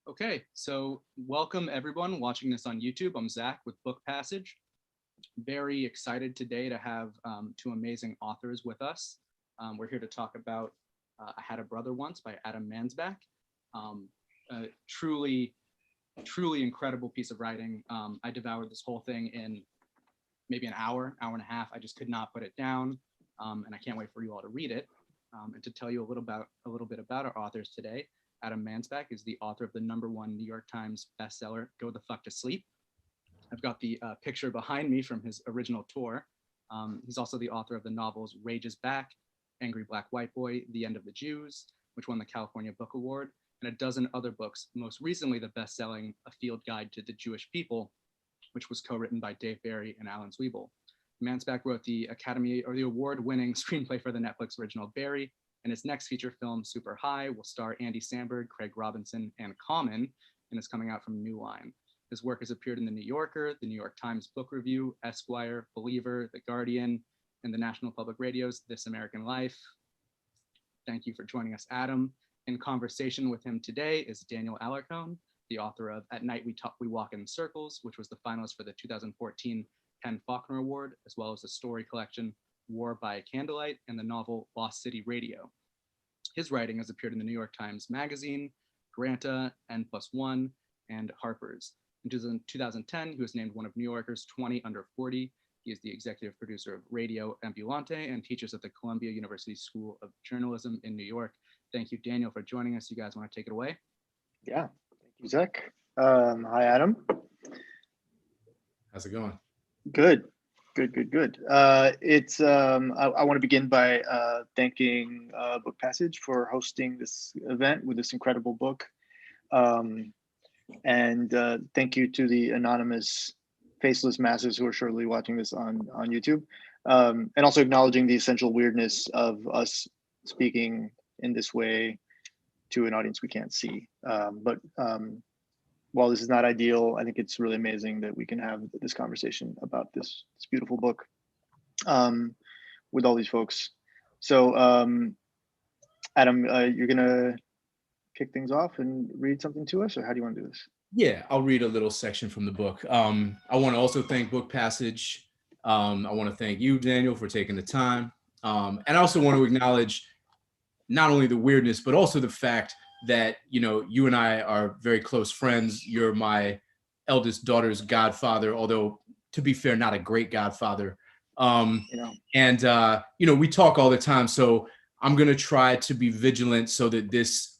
Okay, so welcome everyone watching this on YouTube. I'm Zach with Book Passage. Very excited today to have two amazing authors with us. We're here to talk about I Had a Brother Once by Adam Mansbach. A truly incredible piece of writing. I devoured this whole thing in maybe an hour and a half. I just could not put it down, and I can't wait for you all to read it. And to tell you a little bit about our authors today. Adam Mansbach is the author of the #1 New York Times bestseller, Go the Fuck to Sleep. I've got the picture behind me from his original tour. He's also the author of the novels Rage is Back, Angry Black White Boy, The End of the Jews, which won the California Book Award, and a dozen other books, most recently the best-selling A Field Guide to the Jewish People, which was co-written by Dave Barry and Alan Zwiebel. Mansbach wrote the the award-winning screenplay for the Netflix original Barry, and his next feature film, Super High, will star Andy Samberg, Craig Robinson, and Common, and is coming out from New Line. His work has appeared in The New Yorker, The New York Times Book Review, Esquire, Believer, The Guardian, and the National Public Radio's This American Life. Thank you for joining us, Adam. In conversation with him today is Daniel Alarcon, the author of At Night We Walk in Circles, which was the finalist for the 2014 Penn Faulkner Award, as well as the story collection War by Candlelight and the novel Lost City Radio. His writing has appeared in the New York Times Magazine, Granta, N+1, and Harper's. In 2010, he was named one of New Yorker's 20 under 40. He is the executive producer of Radio Ambulante and teaches at the Columbia University School of Journalism in New York. Thank you, Daniel, for joining us. You guys want to take it away? Yeah, thank you, Zach. Hi, Adam. How's it going? Good. I want to begin by thanking Book Passage for hosting this event with this incredible book. And thank you to the anonymous faceless masses who are surely watching this on YouTube. And also acknowledging the essential weirdness of us speaking in this way to an audience we can't see. But while this is not ideal, I think it's really amazing that we can have this conversation about this beautiful book with all these folks. So Adam, you're gonna kick things off and read something to us, or how do you want to do this? Yeah, I'll read a little section from the book. I want to also thank Book Passage. I want to thank you, Daniel, for taking the time. And I also want to acknowledge not only the weirdness, but also the fact that, you and I are very close friends. You're my eldest daughter's godfather, although to be fair, not a great godfather. And we talk all the time. So I'm going to try to be vigilant so that this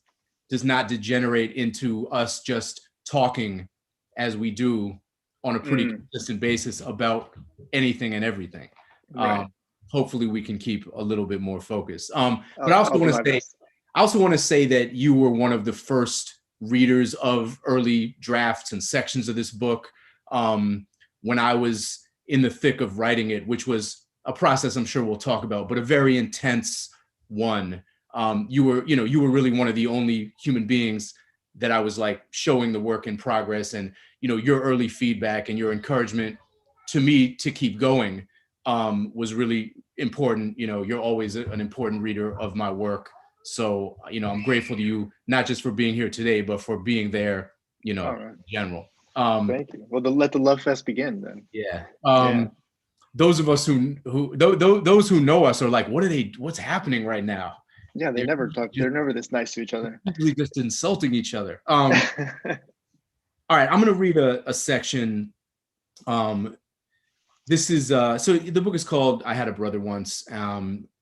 does not degenerate into us just talking as we do on a pretty consistent basis about anything and everything. Right. Hopefully we can keep a little bit more focused. But I also want to say that you were one of the first readers of early drafts and sections of this book when I was in the thick of writing it, which was a process I'm sure we'll talk about, but a very intense one. You were really one of the only human beings that I was like showing the work in progress, and your early feedback and your encouragement to me to keep going was really important. You're always an important reader of my work. So, I'm grateful to you, not just for being here today, but for being there, right. in general. Thank you. Well, let the love fest begin then. Yeah. Those of us those who know us are like, what's happening right now? Yeah, they never talk. They're never this nice to each other. Usually just insulting each other. All right, I'm going to read a section. This is so the book is called I Had a Brother Once.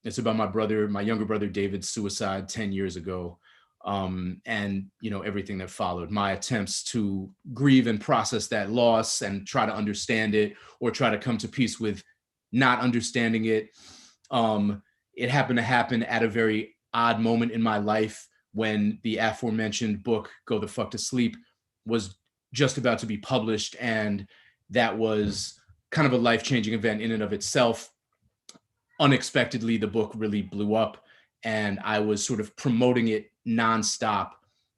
It's about my younger brother David's suicide 10 years ago, and everything that followed. My attempts to grieve and process that loss and try to understand it, or try to come to peace with not understanding it. It happened to happen at a very odd moment in my life when the aforementioned book Go the Fuck to Sleep was just about to be published, and that was kind of a life-changing event in and of itself. Unexpectedly, the book really blew up, and I was sort of promoting it nonstop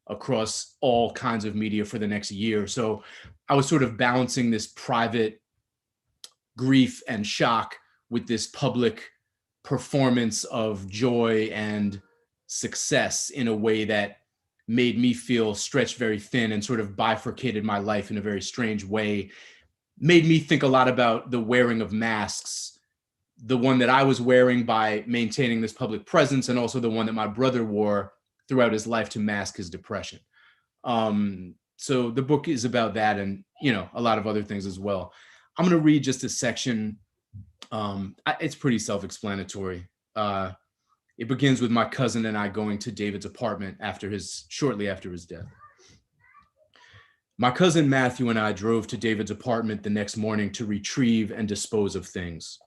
across all kinds of media for the next year. So I was sort of balancing this private grief and shock with this public performance of joy and success in a way that made me feel stretched very thin and sort of bifurcated my life in a very strange way, made me think a lot about the wearing of masks, the one that I was wearing by maintaining this public presence, and also the one that my brother wore throughout his life to mask his depression. So the book is about that, and a lot of other things as well. I'm going to read just a section. It's pretty self-explanatory. It begins with my cousin and I going to David's apartment shortly after his death. My cousin Matthew and I drove to David's apartment the next morning to retrieve and dispose of things.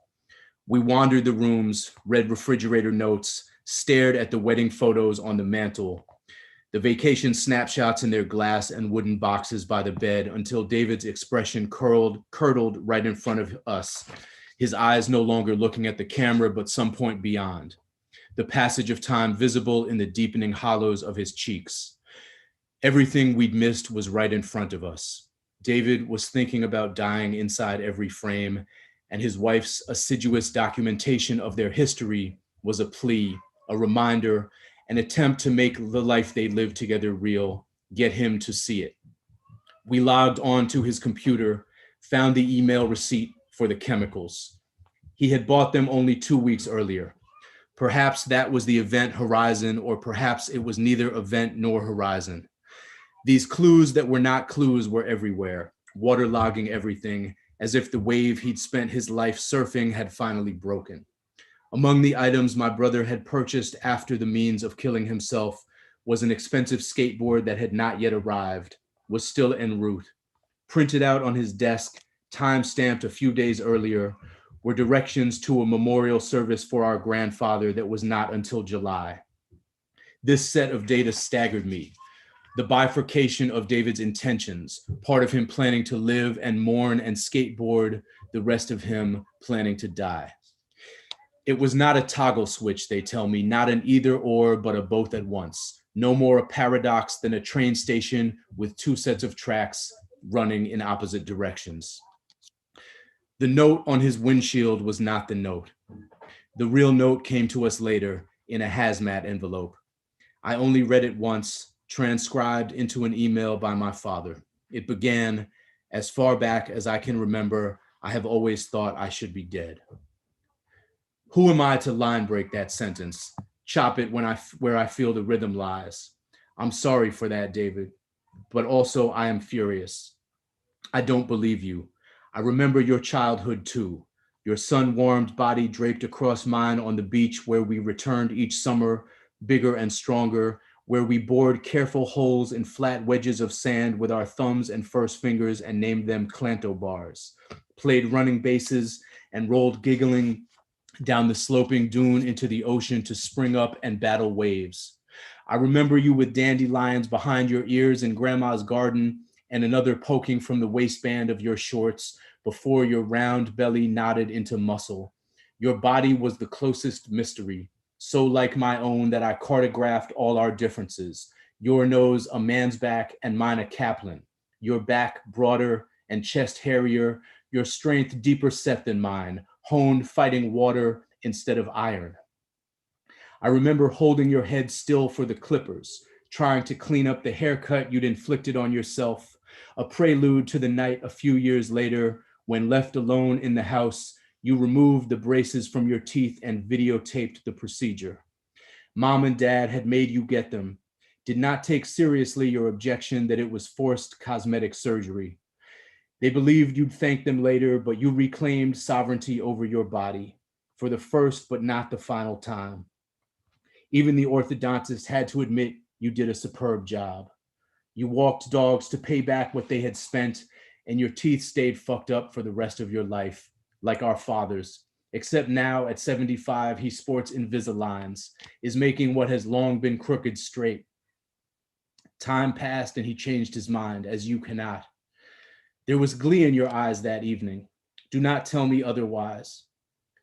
We wandered the rooms, read refrigerator notes, stared at the wedding photos on the mantle, the vacation snapshots in their glass and wooden boxes by the bed, until David's expression curdled right in front of us, his eyes no longer looking at the camera, but some point beyond, the passage of time visible in the deepening hollows of his cheeks. Everything we'd missed was right in front of us. David was thinking about dying inside every frame, and his wife's assiduous documentation of their history was a plea, a reminder, an attempt to make the life they lived together real, get him to see it. We logged on to his computer, found the email receipt for the chemicals. He had bought them only 2 weeks earlier. Perhaps that was the event horizon, or perhaps it was neither event nor horizon. These clues that were not clues were everywhere, waterlogging everything, as if the wave he'd spent his life surfing had finally broken. Among the items my brother had purchased after the means of killing himself was an expensive skateboard that had not yet arrived, was still en route. Printed out on his desk, time-stamped a few days earlier, were directions to a memorial service for our grandfather that was not until July. This set of data staggered me. The bifurcation of David's intentions, part of him planning to live and mourn and skateboard, the rest of him planning to die. It was not a toggle switch, they tell me, not an either or, but a both at once. No more a paradox than a train station with two sets of tracks running in opposite directions. The note on his windshield was not the note. The real note came to us later in a hazmat envelope. I only read it once, transcribed into an email by my father. It began, as far back as I can remember, I have always thought I should be dead. Who am I to line break that sentence, chop it where I feel the rhythm lies? I'm sorry for that, David, but also I am furious. I don't believe you. I remember your childhood too, your sun-warmed body draped across mine on the beach where we returned each summer, bigger and stronger, where we bored careful holes in flat wedges of sand with our thumbs and first fingers and named them Clanto bars, played running bases and rolled giggling down the sloping dune into the ocean to spring up and battle waves. I remember you with dandelions behind your ears in grandma's garden and another poking from the waistband of your shorts before your round belly knotted into muscle. Your body was the closest mystery, so like my own that I cartographed all our differences. Your nose a Mansbach and mine a Kaplan. Your back broader and chest hairier, your strength deeper set than mine, honed fighting water instead of iron. I remember holding your head still for the clippers, trying to clean up the haircut you'd inflicted on yourself, a prelude to the night a few years later when, left alone in the house, you removed the braces from your teeth and videotaped the procedure. Mom and Dad had made you get them, did not take seriously your objection that it was forced cosmetic surgery. They believed you'd thank them later, but you reclaimed sovereignty over your body for the first but not the final time. Even the orthodontist had to admit you did a superb job. You walked dogs to pay back what they had spent, and your teeth stayed fucked up for the rest of your life, like our father's, except now at 75, he sports Invisaligns, is making what has long been crooked straight. Time passed and he changed his mind, as you cannot. There was glee in your eyes that evening. Do not tell me otherwise.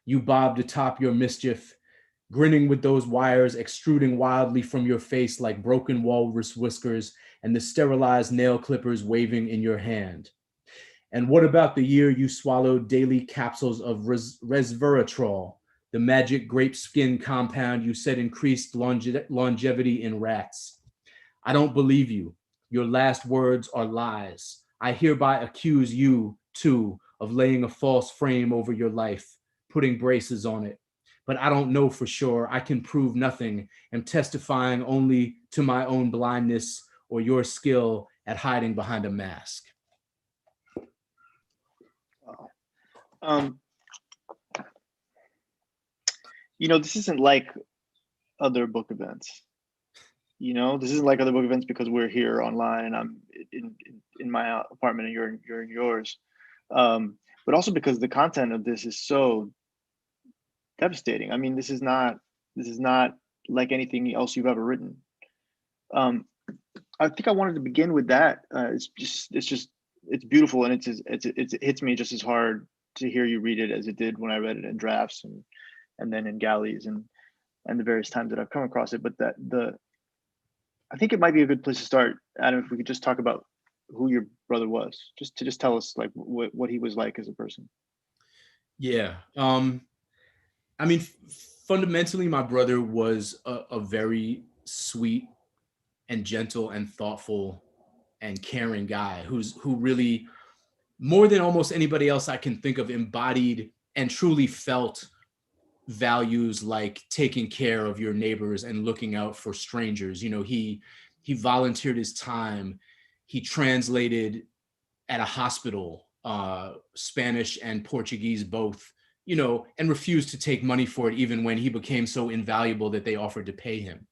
You bobbed atop your mischief, grinning with those wires extruding wildly from your face like broken walrus whiskers and the sterilized nail clippers waving in your hand. And what about the year you swallowed daily capsules of resveratrol, the magic grape skin compound you said increased longevity in rats? I don't believe you. Your last words are lies. I hereby accuse you, too, of laying a false frame over your life, putting braces on it. But I don't know for sure. I can prove nothing, am testifying only to my own blindness or your skill at hiding behind a mask. Um, this isn't like other book events. This isn't like other book events because we're here online and I'm in my apartment and you're in yours. But also because the content of this is so devastating. I mean, this is not like anything else you've ever written. I think I wanted to begin with that. It's beautiful, and it hits me just as hard to hear you read it as it did when I read it in drafts and then in galleys and the various times that I've come across it. But I think it might be a good place to start, Adam, if we could just talk about who your brother was, just tell us like what he was like as a person. Yeah. I mean, fundamentally, my brother was a very sweet and gentle and thoughtful and caring guy who really, more than almost anybody else I can think of, embodied and truly felt values like taking care of your neighbors and looking out for strangers. He volunteered his time. He translated at a hospital, Spanish and Portuguese both, and refused to take money for it, even when he became so invaluable that they offered to pay him.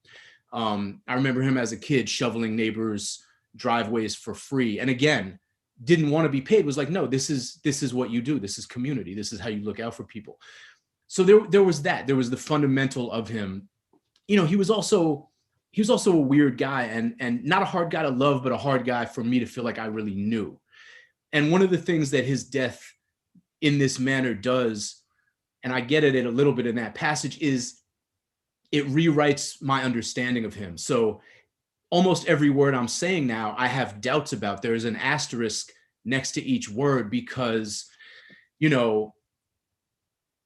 I remember him as a kid shoveling neighbors' driveways for free. And again, didn't want to be paid, was like, no, this is what you do. This is community. This is how you look out for people. So there was that. There was the fundamental of him. He was also a weird guy and not a hard guy to love, but a hard guy for me to feel like I really knew. And one of the things that his death in this manner does, and I get at it a little bit in that passage, is it rewrites my understanding of him. So almost every word I'm saying now, I have doubts about. There's an asterisk next to each word because,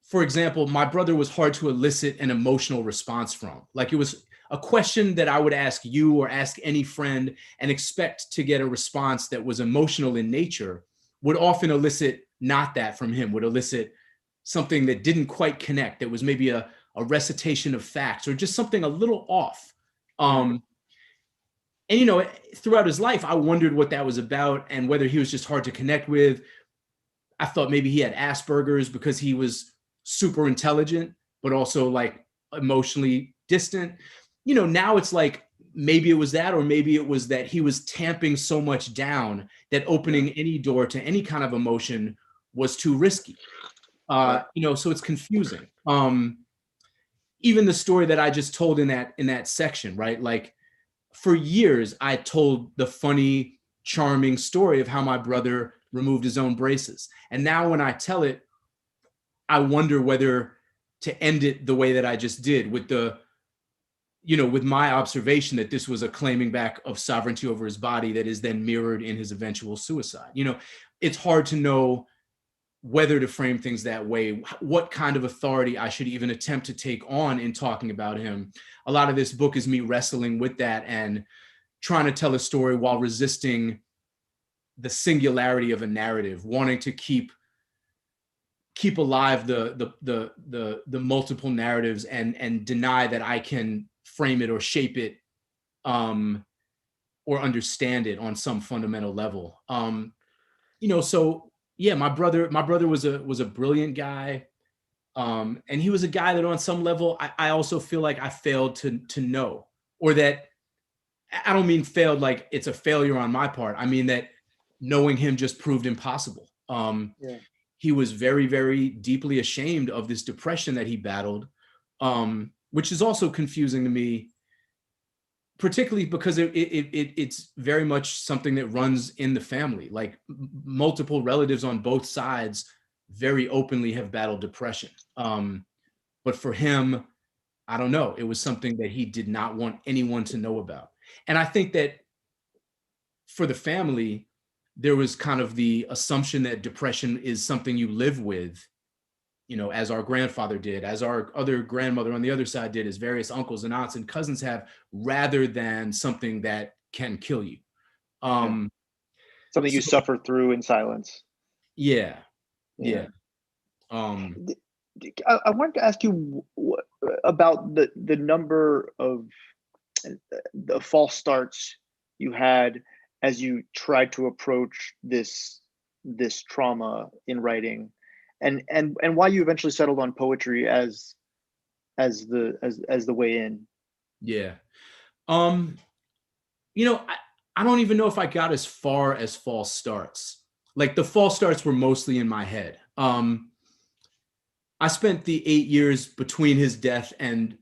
for example, my brother was hard to elicit an emotional response from. Like, it was a question that I would ask you or ask any friend and expect to get a response that was emotional in nature would often elicit not that from him, would elicit something that didn't quite connect, that was maybe a recitation of facts or just something a little off. And, throughout his life, I wondered what that was about and whether he was just hard to connect with. I thought maybe he had Asperger's because he was super intelligent, but also like emotionally distant. Now it's like, maybe it was that, or maybe it was that he was tamping so much down that opening any door to any kind of emotion was too risky. So it's confusing. Even the story that I just told in that section, right? Like, for years, I told the funny, charming story of how my brother removed his own braces. And now when I tell it, I wonder whether to end it the way that I just did, with with my observation that this was a claiming back of sovereignty over his body that is then mirrored in his eventual suicide. It's hard to know whether to frame things that way, what kind of authority I should even attempt to take on in talking about him. A lot of this book is me wrestling with that and trying to tell a story while resisting the singularity of a narrative, wanting to keep alive the multiple narratives and deny that I can frame it or shape it or understand it on some fundamental level. So yeah, my brother was a brilliant guy. And he was a guy that on some level, I also feel like I failed to know, or that I don't mean failed like it's a failure on my part. I mean that knowing him just proved impossible. He was very, very deeply ashamed of this depression that he battled, which is also confusing to me, particularly because it's very much something that runs in the family. Like, multiple relatives on both sides very openly have battled depression. But for him, I don't know, it was something that he did not want anyone to know about. And I think that for the family, there was kind of the assumption that depression is something you live with, as our grandfather did, as our other grandmother on the other side did, as various uncles and aunts and cousins have, rather than something that can kill you. Um, Something you so suffer through in silence. yeah, Yeah. yeah. Um, I wanted to ask you about the number of the false starts you had as you tried to approach this trauma in writing, and why you eventually settled on poetry as the way in. yeah. Um, you know, I don't even know if I got as far as false starts. Like the false starts were mostly in my head. I spent the 8 years between his death and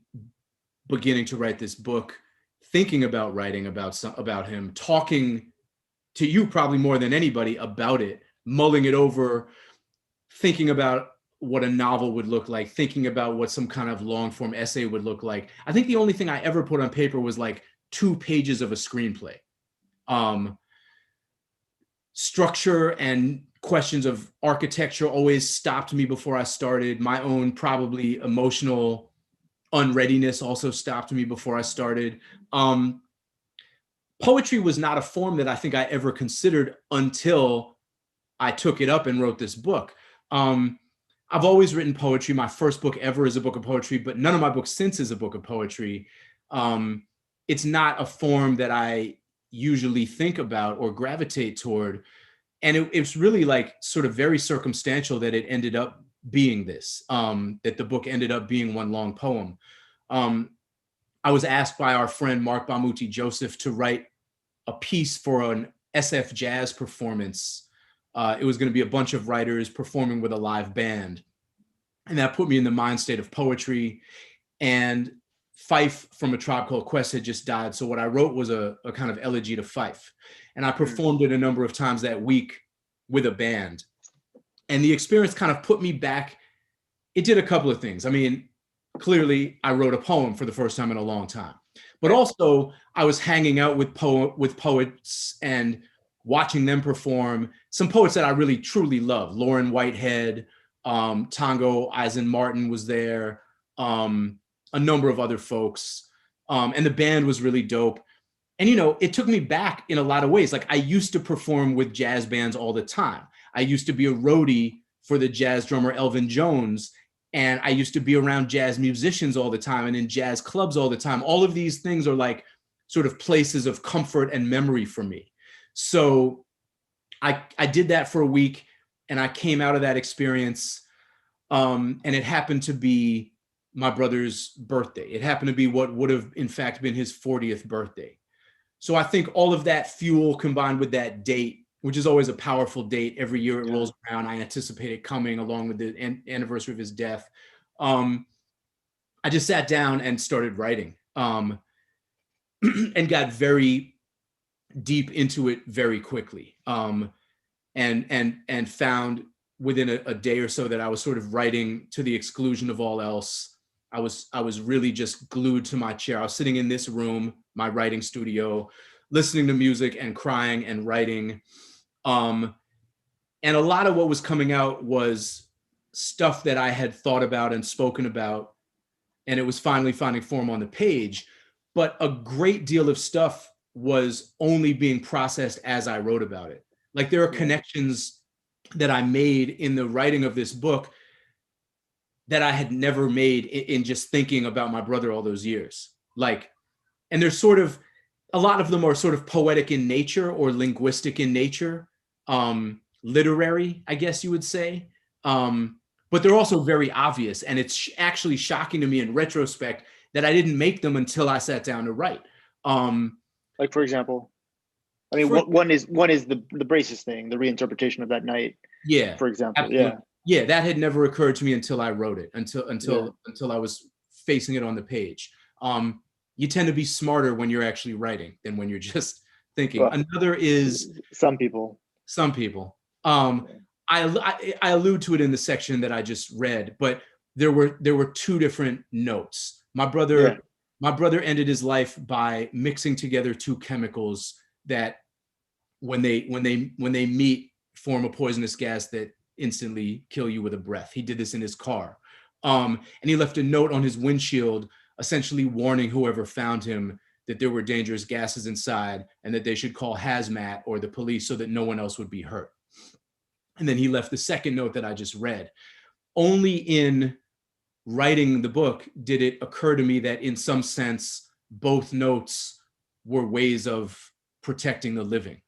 beginning to write this book, thinking about writing about him, talking to you probably more than anybody about it, mulling it over, thinking about what a novel would look like, thinking about what some kind of long form essay would look like. I think the only thing I ever put on paper was like 2 pages of a screenplay. Structure and questions of architecture always stopped me before I started. My own probably emotional unreadiness also stopped me before I started. Poetry was not a form that I think I ever considered until I took it up and wrote this book. I've always written poetry. My first book ever is a book of poetry, but none of my books since is a book of poetry. It's not a form that I usually think about or gravitate toward. And it's really like sort of very circumstantial that it ended up being this, that the book ended up being one long poem. I was asked by our friend Mark Bamuti Joseph to write a piece for an SF jazz performance. It was going to be a bunch of writers performing with a live band. And that put me in the mind state of poetry. And Fife from A Tribe Called Quest had just died. So what I wrote was a kind of elegy to Fife. And I performed it a number of times that week with a band. And the experience kind of put me back. It did a couple of things. I mean, clearly I wrote a poem for the first time in a long time. But also I was hanging out with poets and watching them perform. Some poets that I really truly love. Lauren Whitehead, Tango Eisen Martin was there, a number of other folks. And the band was really dope. And, you know, it took me back in a lot of ways. Like I used to perform with jazz bands all the time. I used to be a roadie for the jazz drummer Elvin Jones. And I used to be around jazz musicians all the time and in jazz clubs all the time. All of these things are like sort of places of comfort and memory for me. So I did that for a week and I came out of that experience. And it happened to be my brother's birthday. It happened to be what would have in fact been his 40th birthday. So I think all of that fuel combined with that date, which is always a powerful date. Every year it rolls around. I anticipate it coming along with the anniversary of his death. I just sat down and started writing and got very deep into it very quickly. And found within a day or so that I was sort of writing to the exclusion of all else. I was really just glued to my chair. I was sitting in this room, my writing studio, listening to music and crying and writing. And a lot of what was coming out was stuff that I had thought about and spoken about, and it was finally finding form on the page. But a great deal of stuff was only being processed as I wrote about it. Like there are connections that I made in the writing of this book that I had never made in just thinking about my brother all those years. Like, and there's sort of, a lot of them are sort of poetic in nature or linguistic in nature, literary, I guess you would say. But they're also very obvious. And it's actually shocking to me in retrospect that I didn't make them until I sat down to write. Like, for example, I mean, one is the braces thing, the reinterpretation of that night. Yeah. For example. Absolutely. Yeah, that had never occurred to me until I wrote it, until I was facing it on the page. You tend to be smarter when you're actually writing than when you're just thinking. Well, another is some people. I allude to it in the section that I just read, but there were 2 different notes. My brother ended his life by mixing together 2 chemicals that when they meet form a poisonous gas that instantly kill you with a breath. He did this in his car. And he left a note on his windshield essentially warning whoever found him that there were dangerous gases inside and that they should call hazmat or the police so that no one else would be hurt. And then he left the second note that I just read. Only in writing the book did it occur to me that in some sense, both notes were ways of protecting the living.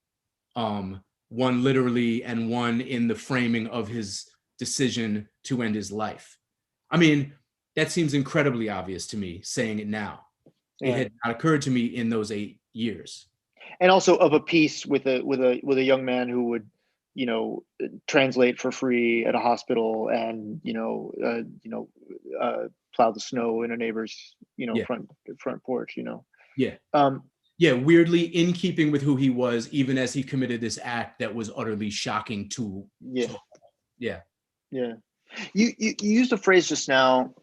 One literally and one in the framing of his decision to end his life. I mean, that seems incredibly obvious to me saying it now. It had not occurred to me in those 8 years. And also of a piece with a young man who would, you know, translate for free at a hospital and, plow the snow in a neighbor's, front porch, Yeah. Yeah, weirdly in keeping with who he was, even as he committed this act that was utterly shocking to. Yeah. You used a phrase just now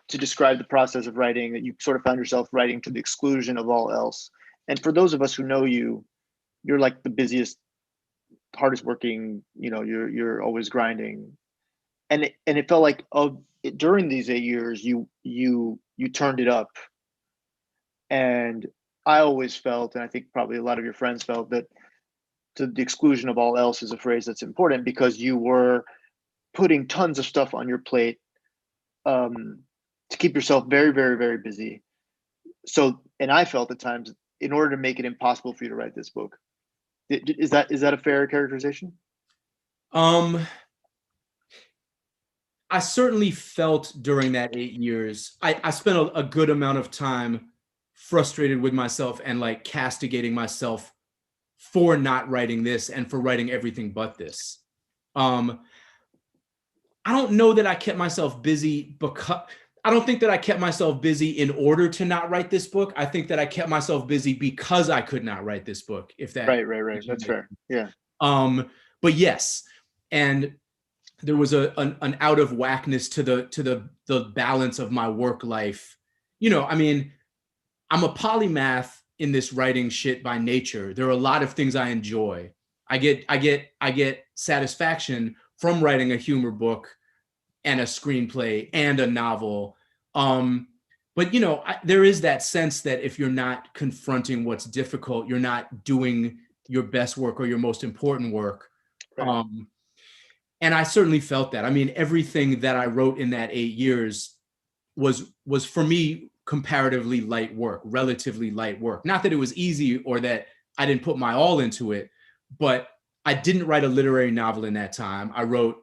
to describe the process of writing, that you sort of found yourself writing to the exclusion of all else. And for those of us who know you, you're like the busiest, hardest working, you're always grinding. And it felt like during these 8 years, you turned it up. And I always felt, and I think probably a lot of your friends felt, that to the exclusion of all else is a phrase that's important because you were putting tons of stuff on your plate to keep yourself very, very, very busy. So, and I felt at times, in order to make it impossible for you to write this book. Is that a fair characterization? I certainly felt during that 8 years, I spent a good amount of time frustrated with myself and like castigating myself for not writing this and for writing everything but this. I don't know that I kept myself busy because I don't think that I kept myself busy in order to not write this book. I think that I kept myself busy because I could not write this book. If that right. That's fair. Yeah. But yes, and there was an out of whackness to the balance of my work life. I mean, I'm a polymath in this writing shit by nature. There are a lot of things I enjoy. I get satisfaction from writing a humor book and a screenplay and a novel. But there is that sense that if you're not confronting what's difficult, you're not doing your best work or your most important work. Right. And I certainly felt that. I mean, everything that I wrote in that 8 years was for me comparatively light work, relatively light work. Not that it was easy or that I didn't put my all into it, but I didn't write a literary novel in that time. I wrote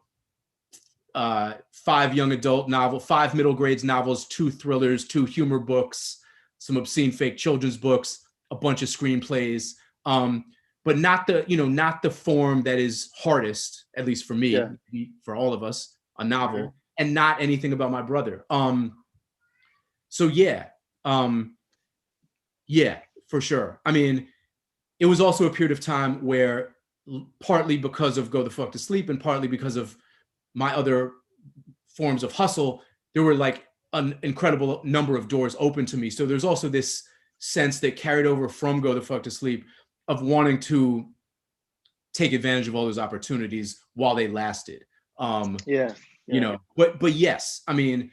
5 young adult novels, 5 middle grades novels, 2 thrillers, 2 humor books, some obscene fake children's books, a bunch of screenplays, but not the form that is hardest, at least for me, for all of us, a novel, and not anything about my brother. So yeah, for sure. I mean, it was also a period of time where, partly because of Go the Fuck to Sleep and partly because of my other forms of hustle, there were like an incredible number of doors open to me. So there's also this sense that carried over from Go the Fuck to Sleep of wanting to take advantage of all those opportunities while they lasted. But yes, I mean,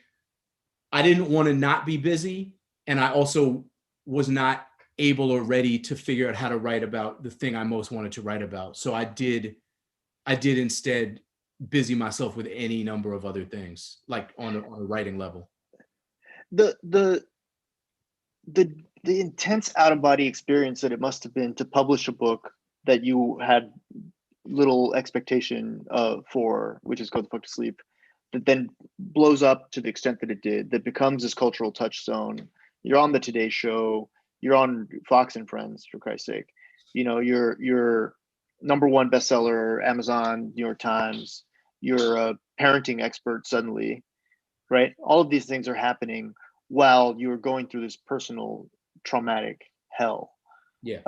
I didn't want to not be busy, and I also was not able or ready to figure out how to write about the thing I most wanted to write about. So I did instead busy myself with any number of other things, like on a writing level. The intense out-of-body experience that it must have been to publish a book that you had little expectation for, which is Go the Fuck to Sleep, that then blows up to the extent that it did, that becomes this cultural touchstone. You're on the Today Show, you're on Fox and Friends, for Christ's sake. You're #1 bestseller, Amazon, New York Times. You're a parenting expert suddenly, right? All of these things are happening while you're going through this personal traumatic hell. Yeah.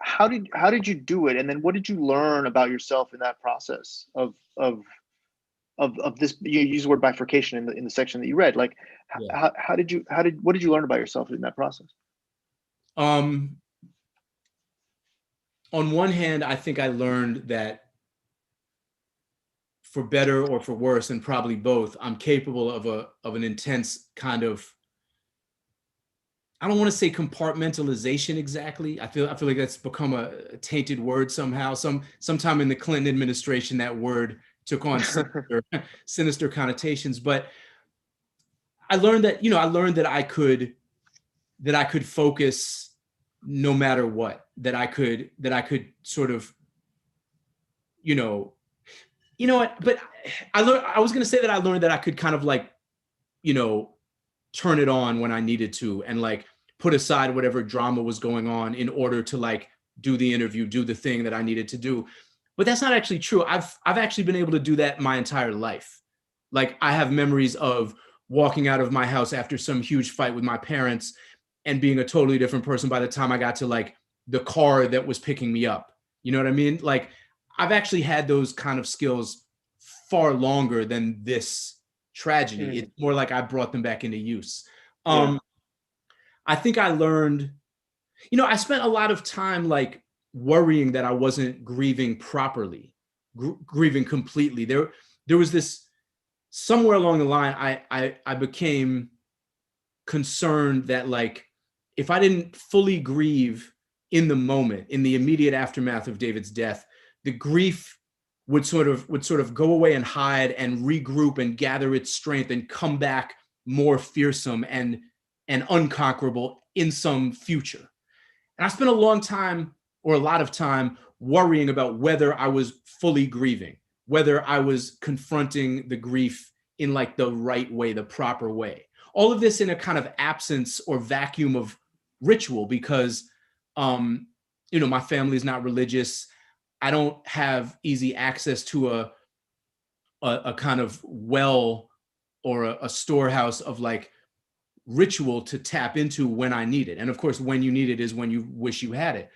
How did you do it? And then what did you learn about yourself in that process of this? You use the word bifurcation in the section that you read. Like, what did you learn about yourself in that process? On one hand, I think I learned that, for better or for worse, and probably both, I'm capable of an intense kind of, I don't want to say compartmentalization exactly. I feel like that's become a tainted word somehow. Sometime in the Clinton administration, that word took on sinister connotations. But I learned that I could focus no matter what. That I could sort of, you know what. But I was going to say that I learned that I could kind of like, turn it on when I needed to, and like put aside whatever drama was going on in order to like do the interview, do the thing that I needed to do. But that's not actually true. I've actually been able to do that my entire life. Like I have memories of walking out of my house after some huge fight with my parents and being a totally different person by the time I got to like the car that was picking me up. You know what I mean? Like I've actually had those kind of skills far longer than this tragedy. It's more like I brought them back into use. I think I learned, I spent a lot of time like worrying that I wasn't grieving properly, grieving completely. There was this, somewhere along the line, I became concerned that like, if I didn't fully grieve in the moment, in the immediate aftermath of David's death, the grief would sort of go away and hide and regroup and gather its strength and come back more fearsome and unconquerable in some future. And I spent a lot of time worrying about whether I was fully grieving, whether I was confronting the grief in like the right way, the proper way. All of this in a kind of absence or vacuum of ritual, because my family is not religious. I don't have easy access to a kind of well or a storehouse of like ritual to tap into when I need it. And of course, when you need it is when you wish you had it.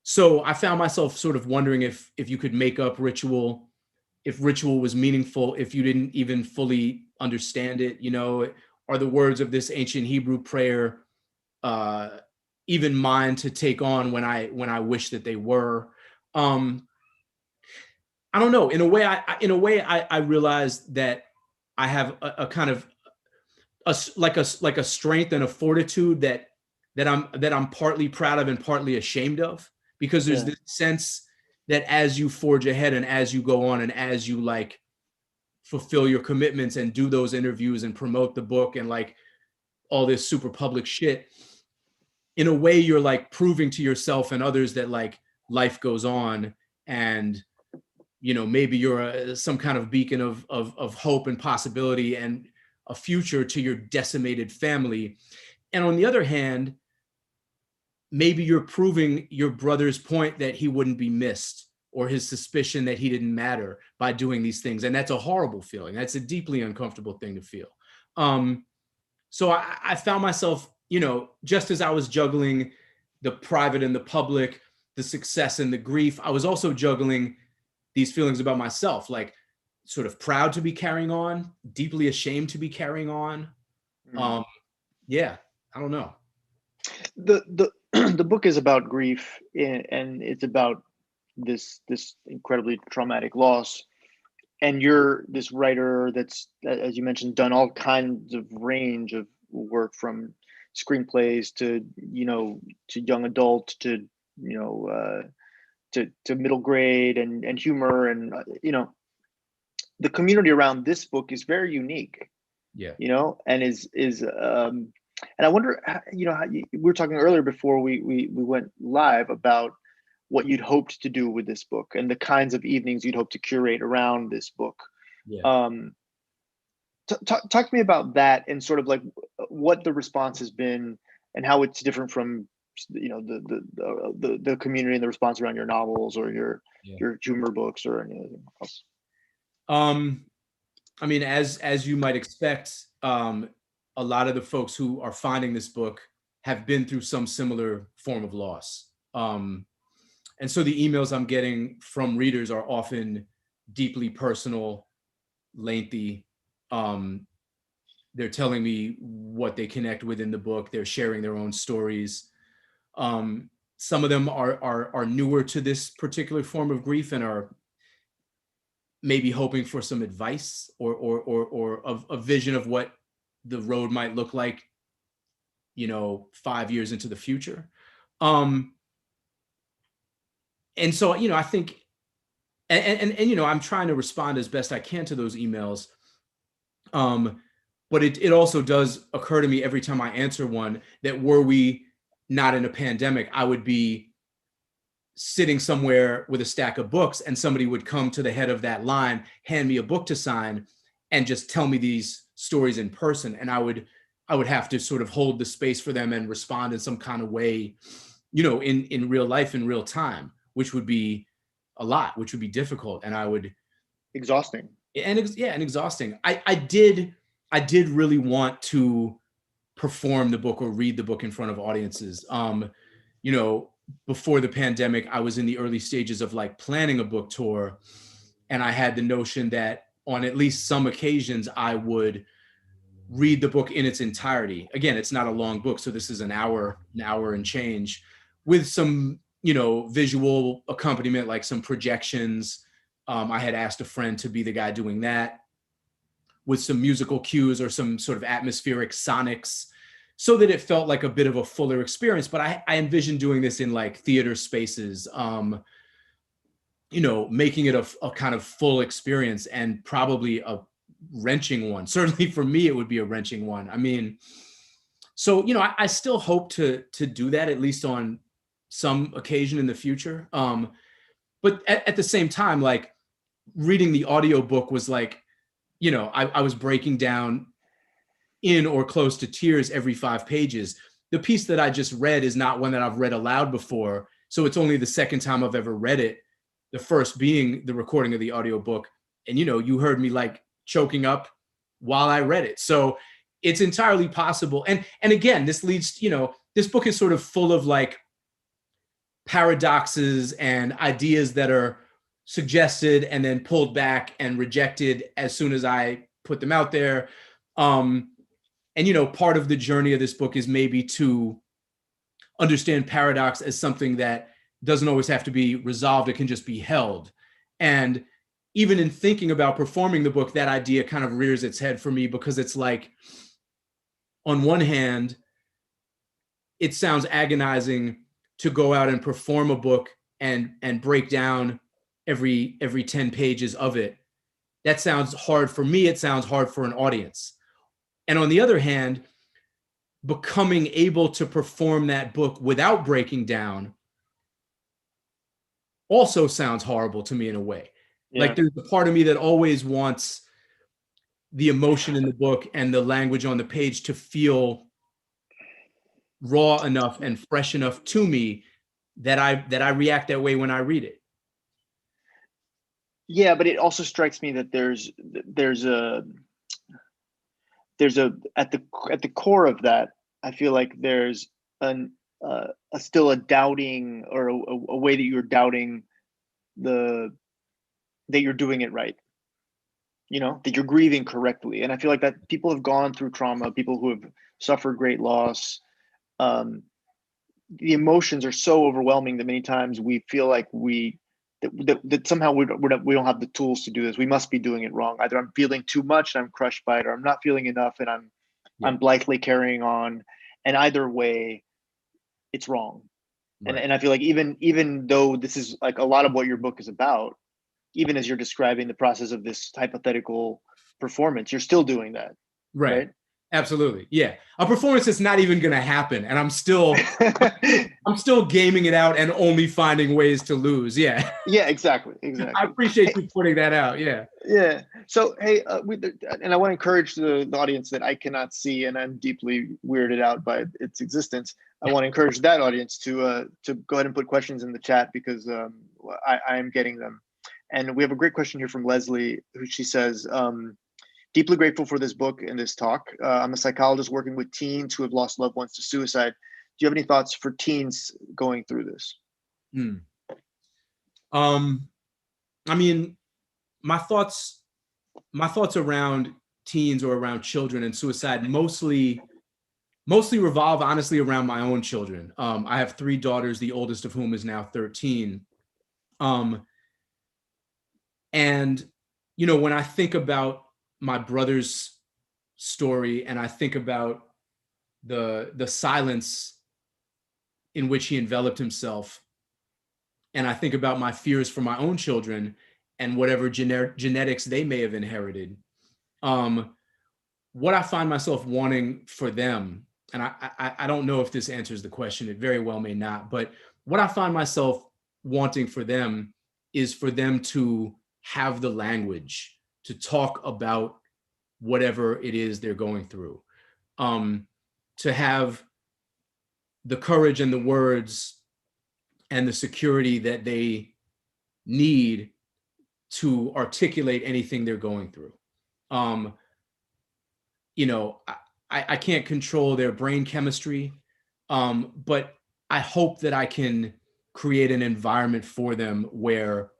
So I found myself sort of wondering if you could make up ritual, if ritual was meaningful, if you didn't even fully understand it. Are the words of this ancient Hebrew prayer even mine to take on when I wish that they were? I don't know. In a way, I realized that I have a kind of a strength and a fortitude that I'm partly proud of and partly ashamed of, because there's this sense that as you forge ahead and as you go on and as you like fulfill your commitments and do those interviews and promote the book and like all this super public shit, in a way you're like proving to yourself and others that like life goes on, and maybe you're some kind of beacon of hope and possibility and a future to your decimated family. And on the other hand, maybe you're proving your brother's point that he wouldn't be missed, or his suspicion that he didn't matter, by doing these things. And that's a horrible feeling. That's a deeply uncomfortable thing to feel. So I found myself, just as I was juggling the private and the public, the success and the grief, I was also juggling these feelings about myself, like sort of proud to be carrying on, deeply ashamed to be carrying on. Yeah, I don't know. The book is about grief, and it's about this incredibly traumatic loss. And you're this writer that's, as you mentioned, done all kinds of range of work, from screenplays to young adult to to middle grade and humor, and the community around this book is very unique. And is and I wonder, how we were talking earlier before we went live about what you'd hoped to do with this book and the kinds of evenings you'd hope to curate around this book. Talk to me about that, and sort of like what the response has been and how it's different from the community and the response around your novels or your humor books or anything else. I mean, as you might expect, a lot of the folks who are finding this book have been through some similar form of loss. And so the emails I'm getting from readers are often deeply personal, lengthy. They're telling me what they connect with in the book. They're sharing their own stories. Some of them are newer to this particular form of grief and are maybe hoping for some advice or a vision of what the road might look like 5 years into the future. And so, I think, and I'm trying to respond as best I can to those emails. But it also does occur to me every time I answer one that were we not in a pandemic, I would be sitting somewhere with a stack of books and somebody would come to the head of that line, hand me a book to sign, and just tell me these stories in person. And I would have to sort of hold the space for them and respond in some kind of way, in real life, in real time, which would be a lot, which would be difficult. And I would Exhausting. and exhausting. I did really want to perform the book or read the book in front of audiences. Before the pandemic, I was in the early stages of like planning a book tour, and I had the notion that on at least some occasions I would read the book in its entirety. Again, it's not a long book, so this is an hour and change, with some visual accompaniment, like some projections. I had asked a friend to be the guy doing that, with some musical cues or some sort of atmospheric sonics, so that it felt like a bit of a fuller experience. But I envisioned doing this in like theater spaces, making it a kind of full experience, and probably a wrenching one. Certainly for me, it would be a wrenching one. I mean, so, I still hope to do that at least on some occasion in the future. But at the same time, like, reading the audiobook was like, I was breaking down in or close to tears every 5 pages. The piece that I just read is not one that I've read aloud before. So it's only the second time I've ever read it, the first being the recording of the audiobook. And, you heard me like choking up while I read it. So it's entirely possible. And again, this leads, this book is sort of full of like paradoxes and ideas that are suggested and then pulled back and rejected as soon as I put them out there. And part of the journey of this book is maybe to understand paradox as something that doesn't always have to be resolved. It can just be held. And even in thinking about performing the book, that idea kind of rears its head for me, because it's like, on one hand, it sounds agonizing to go out and perform a book and break down every 10 pages of it. That sounds hard for me. It sounds hard for an audience. And on the other hand, becoming able to perform that book without breaking down also sounds horrible to me in a way. Yeah. Like, there's a part of me that always wants the emotion in the book and the language on the page to feel raw enough and fresh enough to me that I react that way when I read it. Yeah, but it also strikes me that there's a at the core of that, I feel like there's still a doubting, or a way that you're doubting that you're doing it right, that you're grieving correctly. And I feel like that people have gone through trauma, people who have suffered great loss, the emotions are so overwhelming that many times we feel like that somehow we don't have the tools to do this. We must be doing it wrong. Either I'm feeling too much and I'm crushed by it, or I'm not feeling enough and I'm blithely carrying on. And either way, it's wrong. Right. And I feel like even though this is like a lot of what your book is about, even as you're describing the process of this hypothetical performance, you're still doing that. Right? Absolutely. Yeah. A performance that's not even going to happen. And I'm still gaming it out and only finding ways to lose. Yeah. Yeah, exactly. I appreciate you putting that out. Yeah. Yeah. So, hey, and I want to encourage the audience that I cannot see, and I'm deeply weirded out by its existence. I want to encourage that audience to go ahead and put questions in the chat, because I am getting them. And we have a great question here from Leslie, who she says, deeply grateful for this book and this talk. I'm a psychologist working with teens who have lost loved ones to suicide. Do you have any thoughts for teens going through this? I mean, my thoughts around teens or around children and suicide mostly revolve, honestly, around my own children. I have 3 daughters, the oldest of whom is now 13. And, when I think about my brother's story, and I think about the silence in which he enveloped himself. And I think about my fears for my own children and whatever genetics they may have inherited. What I find myself wanting for them, and I don't know if this answers the question, it very well may not, but what I find myself wanting for them is for them to have the language to talk about whatever it is they're going through, to have the courage and the words and the security that they need to articulate anything they're going through. You know, I can't control their brain chemistry, but I hope that I can create an environment for them where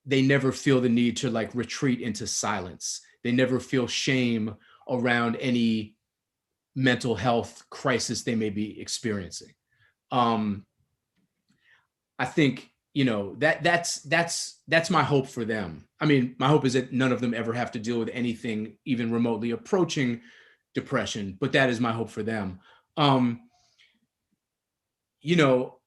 they never feel the need to like retreat into silence. They never feel shame around any mental health crisis they may be experiencing. I think, you know, that's my hope for them. I mean, my hope is that none of them ever have to deal with anything even remotely approaching depression, but that is my hope for them. You know,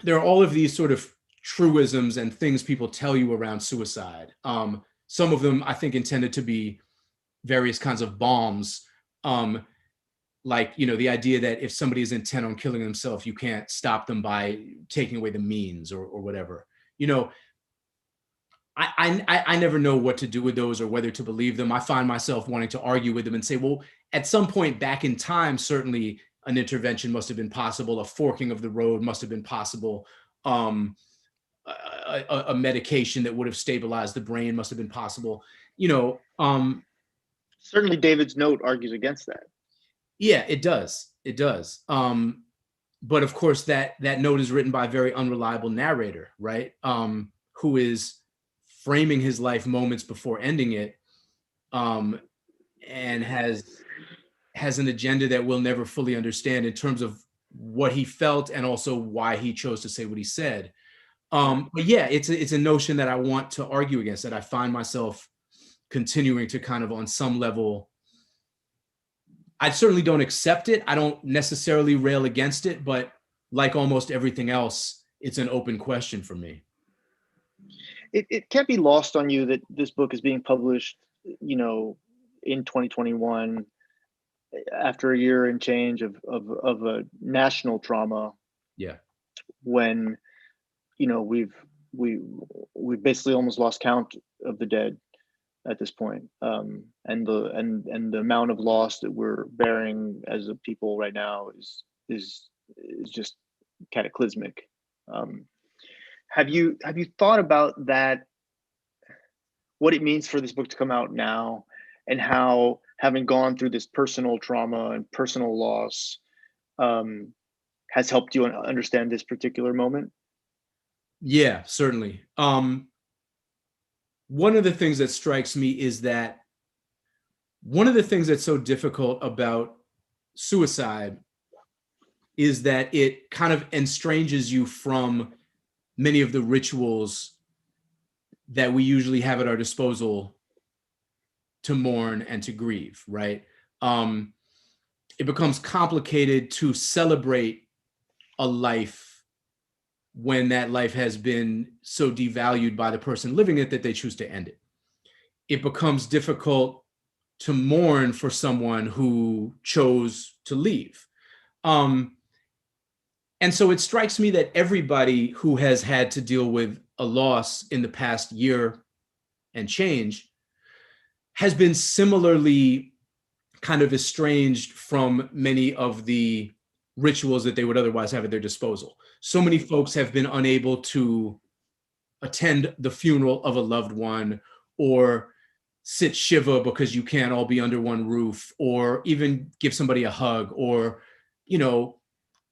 there are all of these sort of truisms and things people tell you around suicide. Some of them I think intended to be various kinds of bombs. Like, you know, the idea that if somebody is intent on killing themselves, you can't stop them by taking away the means or whatever. You know, I never know what to do with those or whether to believe them. I find myself wanting to argue with them and say, well, at some point back in time, certainly an intervention must have been possible. A forking of the road must have been possible. A medication that would have stabilized the brain must have been possible. You know, certainly David's note argues against that. Yeah, it does. It does. But of course, that note is written by a very unreliable narrator, right? Who is framing his life moments before ending it, and has an agenda that we'll never fully understand in terms of what he felt and also why he chose to say what he said. But yeah, it's a notion that I want to argue against, that I find myself continuing to kind of on some level. I certainly don't accept it. I don't necessarily rail against it, but like almost everything else, it's an open question for me. It can't be lost on you that this book is being published, you know, in 2021 after a year and change of a national trauma. Yeah. When, you know, we've basically almost lost count of the dead at this point, and the amount of loss that we're bearing as a people right now is just cataclysmic. Have you thought about that, what it means for this book to come out now, and how, having gone through this personal trauma and personal loss, has helped you understand this particular moment? Yeah, certainly. One of the things that strikes me is that one of the things that's so difficult about suicide is that it kind of estranges you from many of the rituals that we usually have at our disposal to mourn and to grieve, right? It becomes complicated to celebrate a life when that life has been so devalued by the person living it that they choose to end it. It becomes difficult to mourn for someone who chose to leave. And so it strikes me that everybody who has had to deal with a loss in the past year and change has been similarly kind of estranged from many of the rituals that they would otherwise have at their disposal. So many folks have been unable to attend the funeral of a loved one, or sit Shiva because you can't all be under one roof, or even give somebody a hug, or, you know,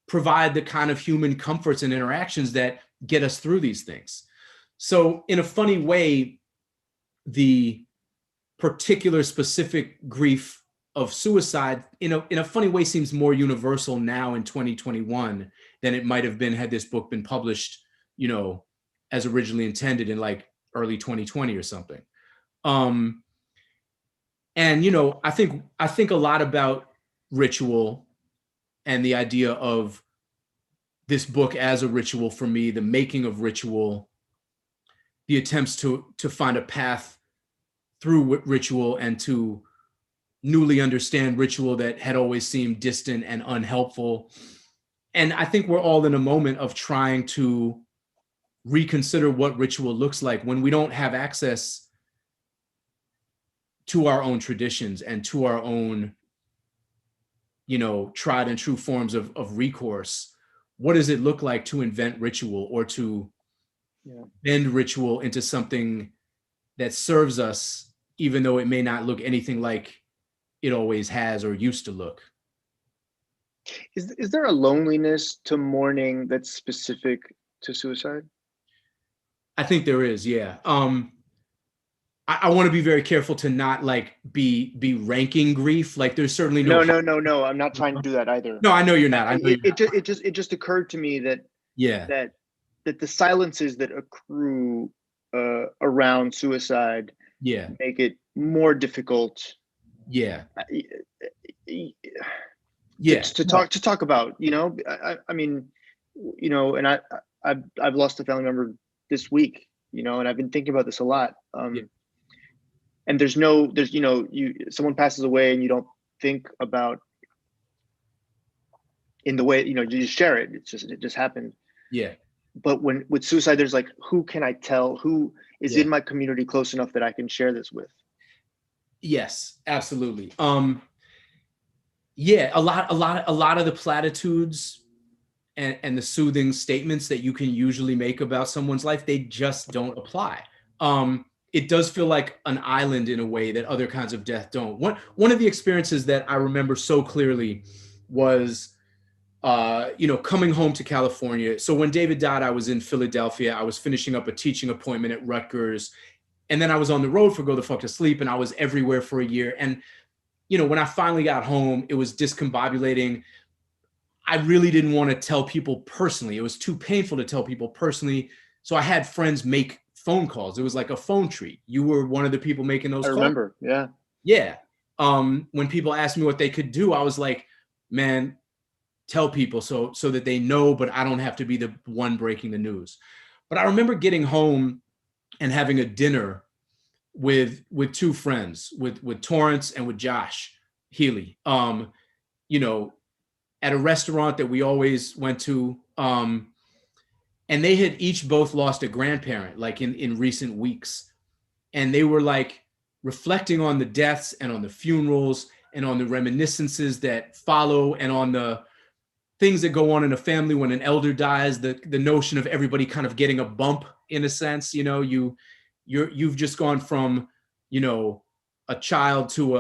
provide the kind of human comforts and interactions that get us through these things. So in a funny way, the particular specific grief of suicide, in a funny way, seems more universal now in 2021 than it might have been had this book been published, you know, as originally intended in like early 2020 or something. And, you know, I think a lot about ritual and the idea of this book as a ritual for me, the making of ritual, the attempts to find a path through ritual and to newly understand ritual that had always seemed distant and unhelpful. And I think we're all in a moment of trying to reconsider what ritual looks like when we don't have access to our own traditions and to our own, tried and true forms of recourse. What does it look like to invent ritual or to bend ritual into something that serves us, even though it may not look anything like it always has or used to look? Is there a loneliness to mourning that's specific to suicide? I think there is, yeah. I want to be very careful to not like be ranking grief. Like there's certainly No. I'm not trying to do that either. No, I know you're not. I know It just occurred to me that that the silences that accrue around suicide make it more difficult. To talk about. I mean, and I've lost a family member this week. And I've been thinking about this a lot. And someone passes away and you don't think about in the way, you just share it. It just happened. Yeah. But with suicide, there's like, who can I tell? Who is in my community close enough that I can share this with? Yes, absolutely. A lot of the platitudes and the soothing statements that you can usually make about someone's life, they just don't apply. It does feel like an island in a way that other kinds of death don't. One of the experiences that I remember so clearly was, coming home to California. So when David died, I was in Philadelphia. I was finishing up a teaching appointment at Rutgers. And then I was on the road for Go the Fuck to Sleep, and I was everywhere for a year. And, when I finally got home, it was discombobulating. I really didn't want to tell people personally. It was too painful to tell people personally. So I had friends make phone calls. It was like a phone treat. You were one of the people making those calls. I remember. Yeah. Yeah. When people asked me what they could do, I was like, man, tell people so that they know, but I don't have to be the one breaking the news. But I remember getting home and having a dinner with two friends, with Torrance and with Josh Healy, at a restaurant that we always went to. And they had each both lost a grandparent, like in recent weeks. And they were like reflecting on the deaths and on the funerals and on the reminiscences that follow and on the things that go on in a family when an elder dies, the notion of everybody kind of getting a bump in a sense. You've just gone from, a child to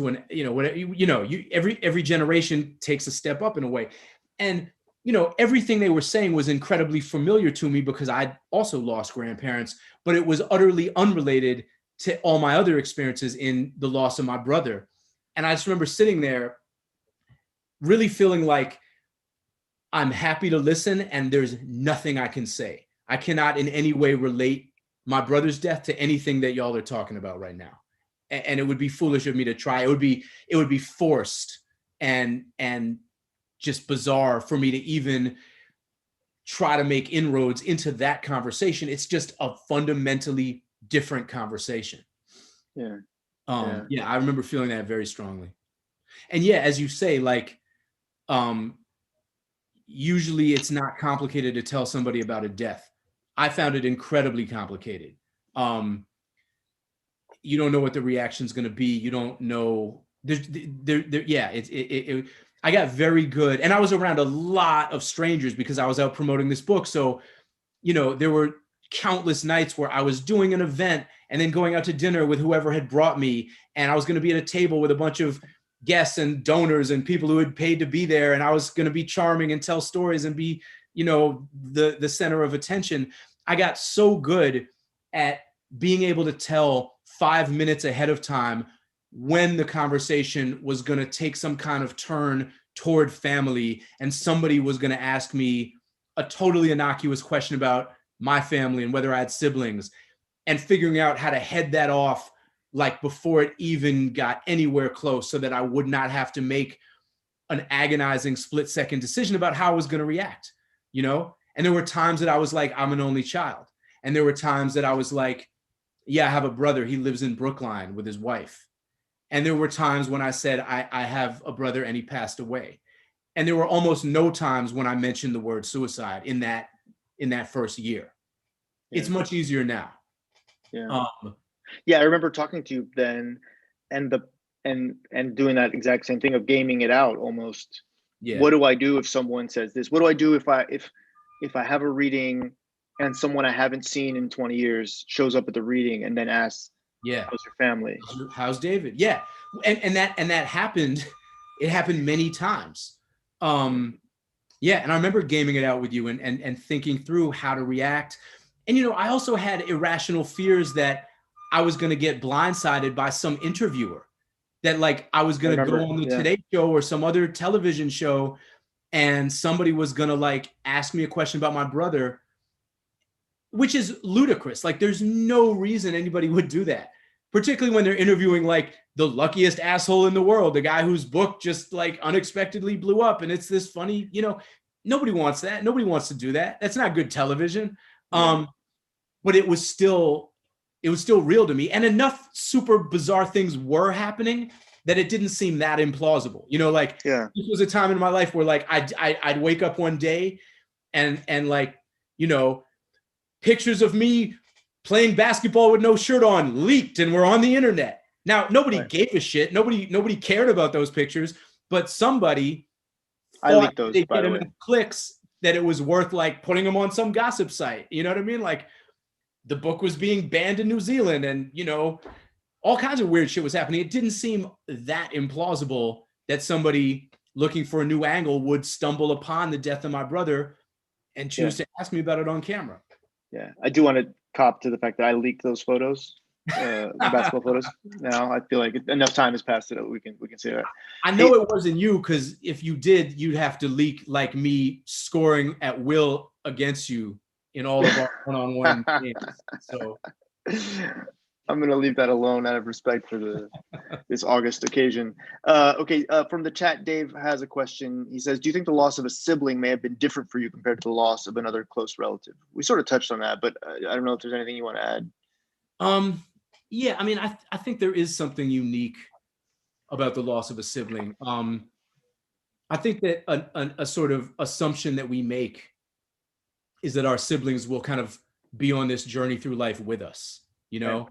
an, every generation takes a step up in a way. And everything they were saying was incredibly familiar to me because I'd also lost grandparents, but it was utterly unrelated to all my other experiences in the loss of my brother. And I just remember sitting there really feeling like I'm happy to listen and there's nothing I can say. I cannot in any way relate my brother's death to anything that y'all are talking about right now. And it would be foolish of me to try. It would be forced and just bizarre for me to even try to make inroads into that conversation. It's just a fundamentally different conversation. Yeah. I remember feeling that very strongly. And as you say, like, usually it's not complicated to tell somebody about a death. I found it incredibly complicated. You don't know what the reaction is going to be. You don't know. I got very good, and I was around a lot of strangers because I was out promoting this book. So, there were countless nights where I was doing an event and then going out to dinner with whoever had brought me, and I was going to be at a table with a bunch of guests and donors and people who had paid to be there, and I was going to be charming and tell stories and be, the center of attention. I got so good at being able to tell 5 minutes ahead of time when the conversation was going to take some kind of turn toward family, and somebody was going to ask me a totally innocuous question about my family and whether I had siblings, and figuring out how to head that off like before it even got anywhere close, so that I would not have to make an agonizing split-second decision about how I was going to react, you know? And there were times that I was like, I'm an only child. And there were times that I was like, yeah, I have a brother. He lives in Brookline with his wife. And there were times when I said, I have a brother and he passed away. And there were almost no times when I mentioned the word suicide in that first year. Yeah. It's much easier now. Yeah. Yeah, I remember talking to you then, and doing that exact same thing of gaming it out almost. Yeah. What do I do if someone says this? What do I do if I have a reading and someone I haven't seen in 20 years shows up at the reading and then asks, Yeah. how's your family? How's David? Yeah. And that happened. It happened many times. Yeah. And I remember gaming it out with you and thinking through how to react. And, you know, I also had irrational fears that I was going to get blindsided by some interviewer, that like I was going to go on the Today Show or some other television show and somebody was going to like ask me a question about my brother, which is ludicrous. Like there's no reason anybody would do that, particularly when they're interviewing like the luckiest asshole in the world, the guy whose book just like unexpectedly blew up. And it's this funny, you know, nobody wants that. Nobody wants to do that. That's not good television. But it was still real to me. And enough super bizarre things were happening that it didn't seem that implausible. You know, like this was a time in my life where like I'd wake up one day and like, you know, pictures of me playing basketball with no shirt on leaked and were on the internet. Now, nobody gave a shit. Nobody cared about those pictures, but somebody I leaked those, by the way. Clicks that it was worth like putting them on some gossip site. You know what I mean? Like the book was being banned in New Zealand and, you know, all kinds of weird shit was happening. It didn't seem that implausible that somebody looking for a new angle would stumble upon the death of my brother and choose to ask me about it on camera. Yeah, I do want to cop to the fact that I leaked those photos, the basketball photos. Now I feel like enough time has passed that we can say that. I know it wasn't you, because if you did, you'd have to leak like me scoring at will against you in all of our one-on-one games. So I'm gonna leave that alone out of respect for this August occasion. Okay, from the chat, Dave has a question. He says, "Do you think the loss of a sibling may have been different for you compared to the loss of another close relative?" We sort of touched on that, but I don't know if there's anything you want to add. Yeah, I mean, I think there is something unique about the loss of a sibling. I think that a sort of assumption that we make is that our siblings will kind of be on this journey through life with us, you know?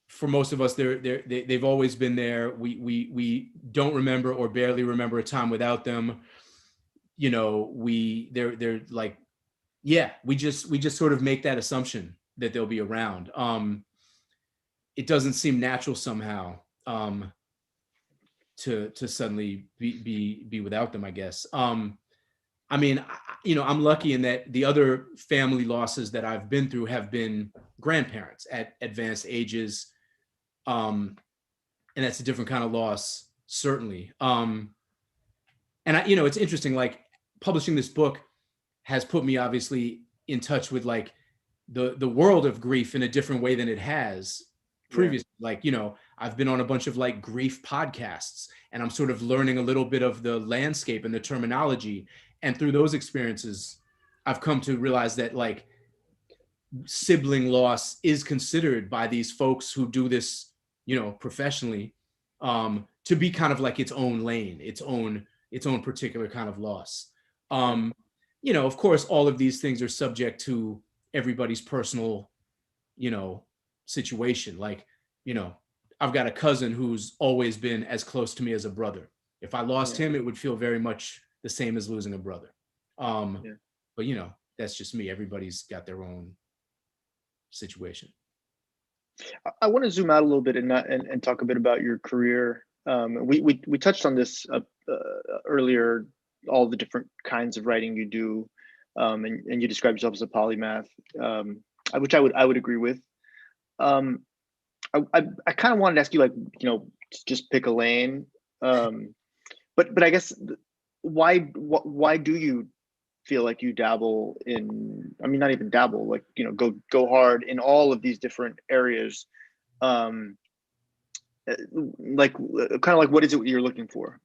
For most of us, they've always been there. We don't remember or barely remember a time without them. You know, they're like, yeah, we just sort of make that assumption that they'll be around. It doesn't seem natural somehow to suddenly be without them, I guess. I mean, you know, I'm lucky in that the other family losses that I've been through have been grandparents at advanced ages. And that's a different kind of loss, certainly. And you know, it's interesting, like publishing this book has put me obviously in touch with like the world of grief in a different way than it has previously. Like, you know, I've been on a bunch of like grief podcasts and I'm sort of learning a little bit of the landscape and the terminology. And through those experiences, I've come to realize that like sibling loss is considered by these folks who do this, you know, professionally, to be kind of like its own lane, its own particular kind of loss. You know, of course, all of these things are subject to everybody's personal, you know, situation. Like, you know, I've got a cousin who's always been as close to me as a brother. If I lost him, it would feel very much the same as losing a brother. But you know, that's just me. Everybody's got their own situation. I want to zoom out a little bit and talk a bit about your career. We touched on this earlier, all the different kinds of writing you do, and you describe yourself as a polymath, which I would agree with. I kind of wanted to ask you, like, you know, just pick a lane, but I guess why do you feel like you dabble in, I mean, not even dabble, like, you know, go hard in all of these different areas, like kind of like what is it you're looking for?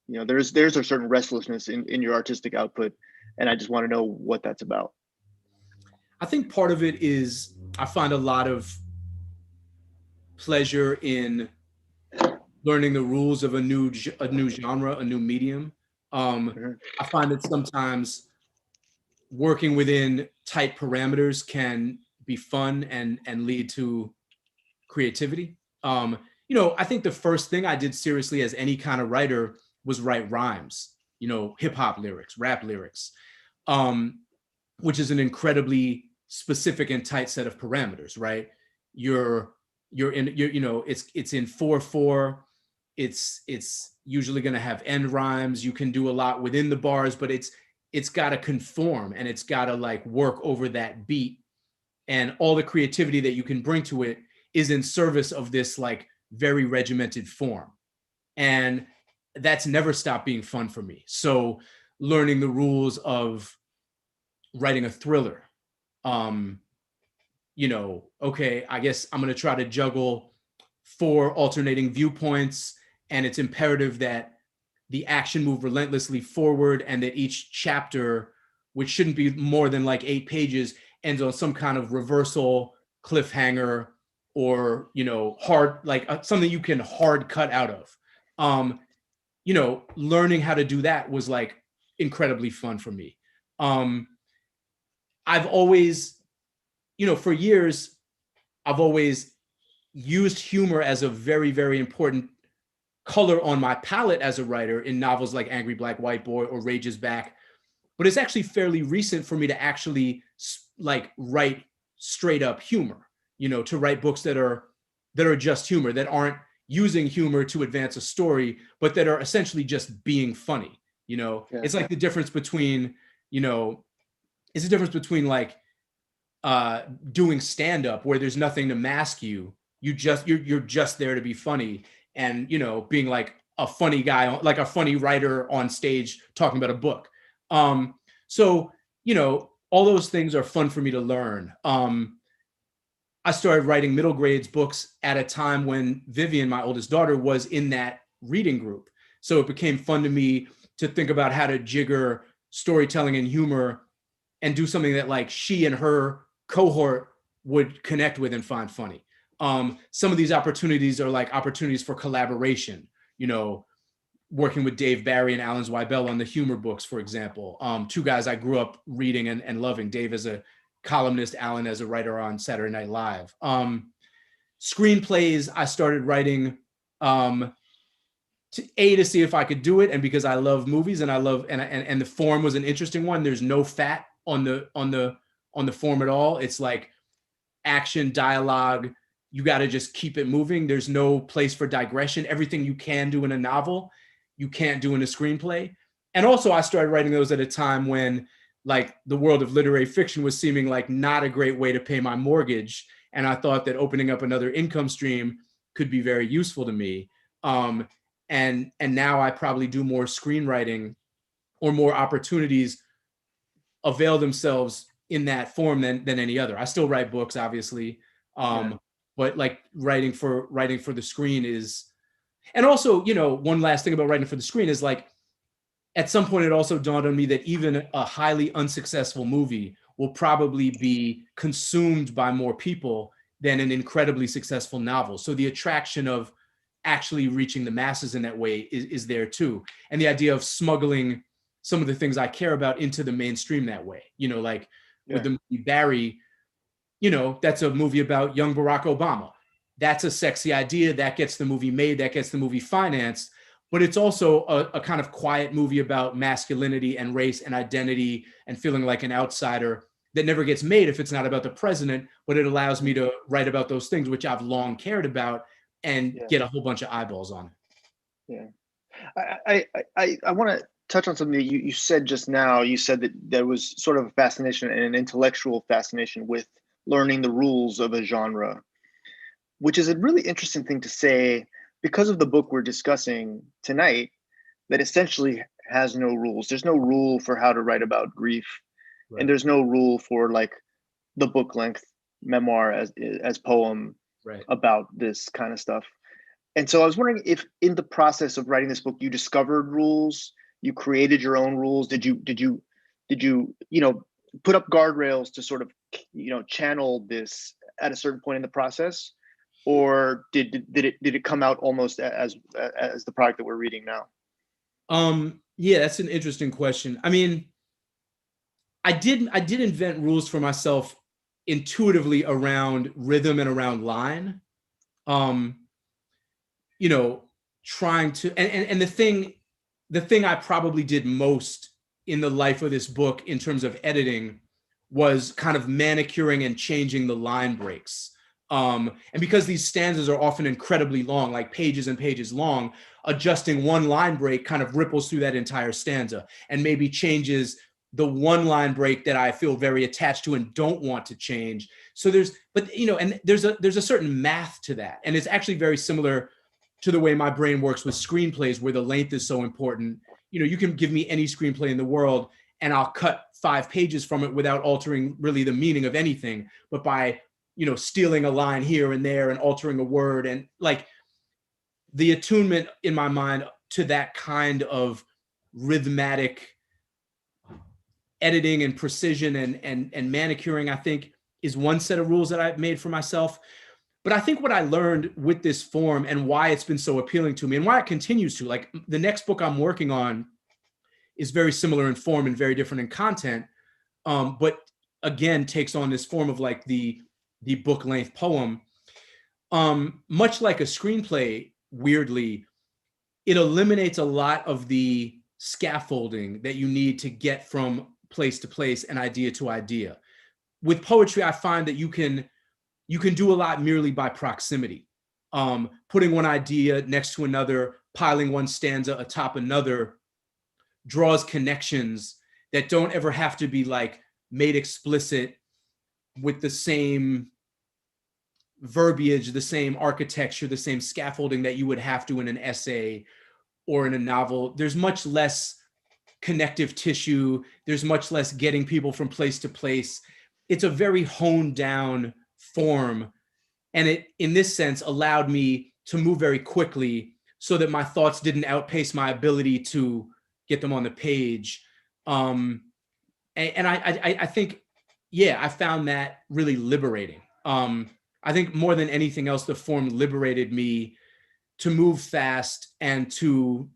you know, there's a certain restlessness in your artistic output, and I just want to know what that's about. I think part of it is I find a lot of pleasure in learning the rules of a new genre, a new medium. Mhm. I find that sometimes working within tight parameters can be fun and lead to creativity. I think the first thing I did seriously as any kind of writer was write rhymes, hip hop lyrics, rap lyrics, um, which is an incredibly specific and tight set of parameters, right? You're it's in 4/4. It's usually going to have end rhymes. You can do a lot within the bars, but it's got to conform and it's got to like work over that beat, and all the creativity that you can bring to it is in service of this like very regimented form. And that's never stopped being fun for me. So learning the rules of writing a thriller, okay, I guess I'm going to try to juggle 4 alternating viewpoints, and it's imperative that the action move relentlessly forward and that each chapter, which shouldn't be more than like 8 pages, ends on some kind of reversal, cliffhanger, or hard, like something you can hard cut out of. Learning how to do that was like incredibly fun for me. I've always, for years, I've always used humor as a very, very important color on my palette as a writer in novels like Angry Black White Boy or Rage's Back. But it's actually fairly recent for me to actually like write straight up humor, to write books that are just humor, that aren't using humor to advance a story, but that are essentially just being funny. Yeah. It's like the difference between, it's the difference between like doing stand-up where there's nothing to mask you. You're just there to be funny, and being like a funny guy, like a funny writer on stage talking about a book. So all those things are fun for me to learn. I started writing middle grades books at a time when Vivian, my oldest daughter, was in that reading group. So it became fun to me to think about how to jigger storytelling and humor and do something that like she and her cohort would connect with and find funny. Some of these opportunities are like opportunities for collaboration, working with Dave Barry and Alan Zweibel on the humor books, for example. 2 guys I grew up reading and loving, Dave as a columnist, Alan as a writer on Saturday Night Live. Screenplays I started writing to see if I could do it, and because I love movies and I love and the form was an interesting one. There's no fat on the form at all. It's like action, dialogue. You got to just keep it moving. There's no place for digression. Everything you can do in a novel, you can't do in a screenplay. And also I started writing those at a time when like the world of literary fiction was seeming like not a great way to pay my mortgage. And I thought that opening up another income stream could be very useful to me. And now I probably do more screenwriting, or more opportunities avail themselves in that form than any other. I still write books, obviously. But like writing for the screen is, and also, one last thing about writing for the screen is like, at some point it also dawned on me that even a highly unsuccessful movie will probably be consumed by more people than an incredibly successful novel. So the attraction of actually reaching the masses in that way is there too. And the idea of smuggling some of the things I care about into the mainstream that way, like with the movie Barry, that's a movie about young Barack Obama. That's a sexy idea that gets the movie made, that gets the movie financed, but it's also a kind of quiet movie about masculinity and race and identity and feeling like an outsider that never gets made if it's not about the president, but it allows me to write about those things which I've long cared about and get a whole bunch of eyeballs on it. Yeah. I want to touch on something that you said just now. You said that there was sort of a fascination and an intellectual fascination with learning the rules of a genre, which is a really interesting thing to say because of the book we're discussing tonight, that essentially has no rules. There's no rule for how to write about grief. Right. And there's no rule for like the book length memoir as poem, right, about this kind of stuff. And so I was wondering if in the process of writing this book, you discovered rules, you created your own rules. Did you put up guardrails to sort of, channel this at a certain point in the process? Or did it come out almost as the product that we're reading now? Yeah, that's an interesting question. I mean, I did invent rules for myself intuitively around rhythm and around line. Um, you know, trying to and the thing I probably did most in the life of this book in terms of editing was kind of manicuring and changing the line breaks. And because these stanzas are often incredibly long, like pages and pages long, adjusting one line break kind of ripples through that entire stanza and maybe changes the one line break that I feel very attached to and don't want to change. So there's a certain math to that. And it's actually very similar to the way my brain works with screenplays, where the length is so important. You can give me any screenplay in the world and I'll cut 5 pages from it without altering really the meaning of anything, but by stealing a line here and there and altering a word, and like the attunement in my mind to that kind of rhythmatic editing and precision and manicuring, I think, is one set of rules that I've made for myself. But I think what I learned with this form and why it's been so appealing to me and why it continues to, like, the next book I'm working on is very similar in form and very different in content, but again takes on this form of like the book length poem. Much like a screenplay, weirdly, it eliminates a lot of the scaffolding that you need to get from place to place and idea to idea. With poetry, I find that you can do a lot merely by proximity. Putting one idea next to another, piling one stanza atop another, draws connections that don't ever have to be like made explicit with the same verbiage, the same architecture, the same scaffolding that you would have to in an essay or in a novel. There's much less connective tissue. There's much less getting people from place to place. It's a very honed down form. And it, in this sense, allowed me to move very quickly so that my thoughts didn't outpace my ability to get them on the page. And I think, yeah, I found that really liberating. I think more than anything else, the form liberated me to move fast and to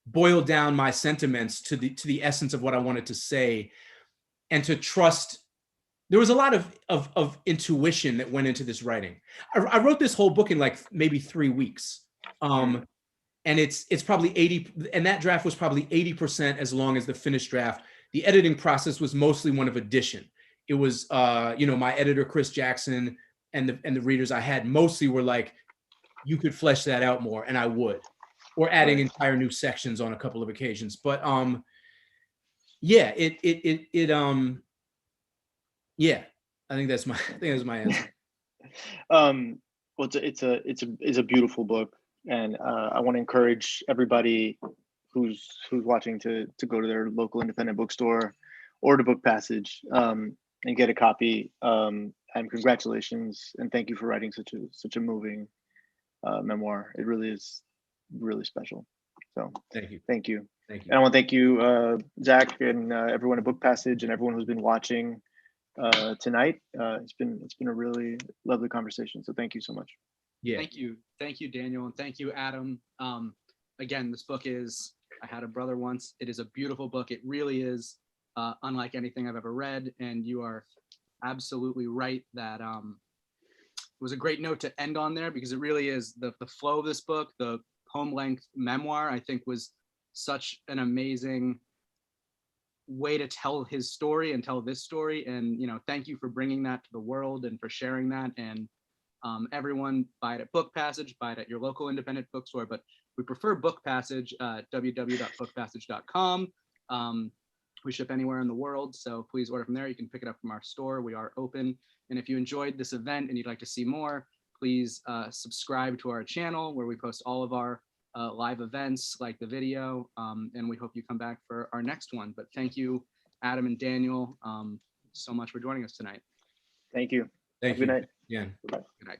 boil down my sentiments to the essence of what I wanted to say, and to trust. There was a lot of intuition that went into this writing. I wrote this whole book in like maybe 3 weeks. And it's probably 80, and that draft was probably 80% as long as the finished draft. The editing process was mostly one of addition. It was, my editor, Chris Jackson, and the readers I had mostly were like, you could flesh that out more, and I would, or adding entire new sections on a couple of occasions. But yeah, yeah, I think that's my answer. Well, it's a beautiful book, and I want to encourage everybody who's watching to go to their local independent bookstore or to Book Passage and get a copy. And congratulations, and thank you for writing such a moving memoir. It really is really special. So Thank you. Thank you. Thank you. And I want to thank you, Zach, and everyone at Book Passage, and everyone who's been watching tonight. It's been a really lovely conversation. So thank you so much. Yeah. Thank you, Daniel, and thank you, Adam. Again, this book is I Had a Brother Once. It is a beautiful book. It really is unlike anything I've ever read, and you are absolutely right that it was a great note to end on there, because it really is the flow of this book. The poem length memoir, I think, was such an amazing way to tell his story and tell this story. And thank you for bringing that to the world and for sharing that. And everyone, buy it at Book Passage, buy it at your local independent bookstore, but we prefer Book Passage, www.bookpassage.com. We ship anywhere in the world, so please order from there. You can pick it up from our store. We are open. And if you enjoyed this event and you'd like to see more, please subscribe to our channel, where we post all of our live events, like the video, and we hope you come back for our next one. But thank you, Adam and Daniel, so much for joining us tonight. Thank you. Thank you. Good night. Yeah. Goodbye. Good night.